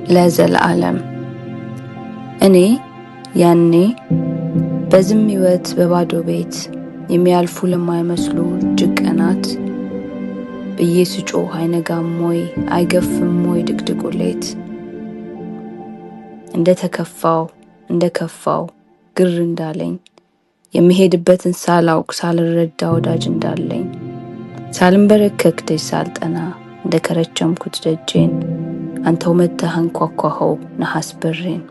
ለዘላለም እኔ ያኔ በዝም ሕይወት በባዶ ቤት የሚያልፉ ለማይመስሉ እጅግ ቀናት ብዬ ስጮህ አይነጋም ወይ አይገፍም ወይ ድቅድቁ ሌት እንደከፋው ግር እንዳለኝ የሚሄድበትን ሳላውቅ ሳልረዳ ወዳጅ እንዳለኝ ሳልንበረከክ ደጅ ሳልጠና እንደከረቸምኩት ደጄን አንተው መጥተህ አንኳኳኸው ነሐስ በሬን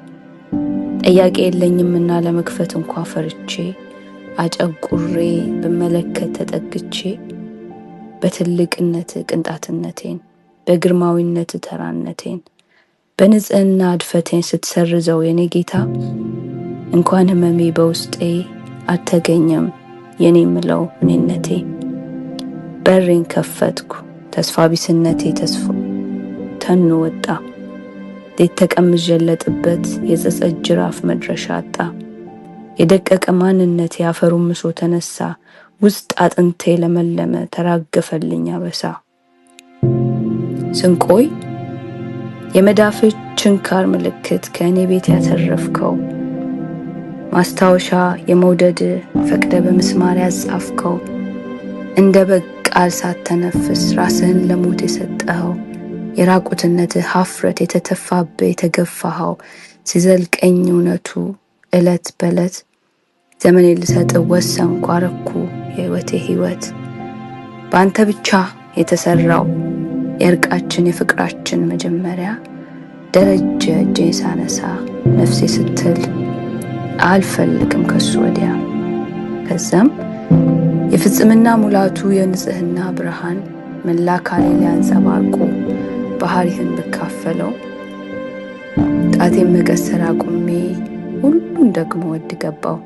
ጥያቄ የለኝምና ለመክፈት እንኳን ፈርቼ አጨቁሬ በመለከት ተጠግቼ በትልቅነት ቅንጣትነቴን በግርማዊነት ተራነቴን በንጽህና አድፈቴን ስትሰርዘው የኔ ጌታ እንኳን ህመሜ በውስጤ አልተገኘም የኔ ምለው እኔነቴ በሬን ከፈትኩ ተስፋ ቢስነቴ ተስፋ ተኑ ወጣ ሌት ተቀምጀለጥበት የጸጸት ጅራፍ መድረሻ አጣ የደቀቀ ማንነቴ አፈሩን ምሶ ተነሳ ውስጥ አጥንቴ ለመለመ ተራገፈልኝ አበሳ ስንቆይ የመዳፍ ችንካር ምልክት ከእኔ ቤት ያተረፍከው ማስታወሻ የመውደድ ፈቅደ በምስማር ያጻፍከው እንደ በቃል ሳትተነፍስ ራስህን ለሞት የሰጠኸው የራቁትነትህ ሀፍረት የተተፋበ የተገፋኸው ሲዘልቀኝ እውነቱ እለት በለት ዘመኔ ልሰጥ ወሰንኩ አረኩ የህይወቴ ህይወት በአንተ ብቻ የተሰራው የእርቃችን የፍቅራችን መጀመሪያ ደረጀ እጄን ሳነሳ ነፍሴ ስትል አልፈልግም ከሱ ወዲያ ከዛም የፍጽምና ሙላቱ የንጽህና ብርሃን መላካሌን ያንጸባርቁ ባህሪህን ብካፈለው ጣቴን መቀሰር አቁሜ ሁሉን ደግሞ ወድ ገባው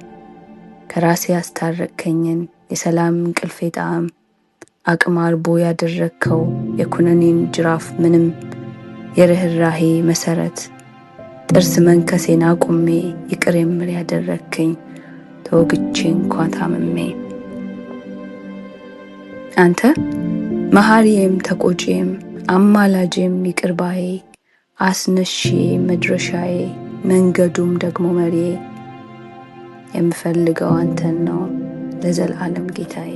ከራሴ ያስታረከኝን የሰላም እንቅልፌ ጣዕም አቅም አልቦ ያደረከው የኩነኔን ጅራፍ ምንም የርህራሄ መሰረት ጥርስ መንከሴን አቁሜ ይቅር የምር ያደረከኝ ተወግቼ እንኳን ታምሜ አንተ መሐሪዬም ተቆጪም አማላጄም ይቅርባዬ አስነሺ መድረሻዬ መንገዱም ደግሞ መሪዬ የምፈልገው አንተን ነው ለዘላለም ጌታዬ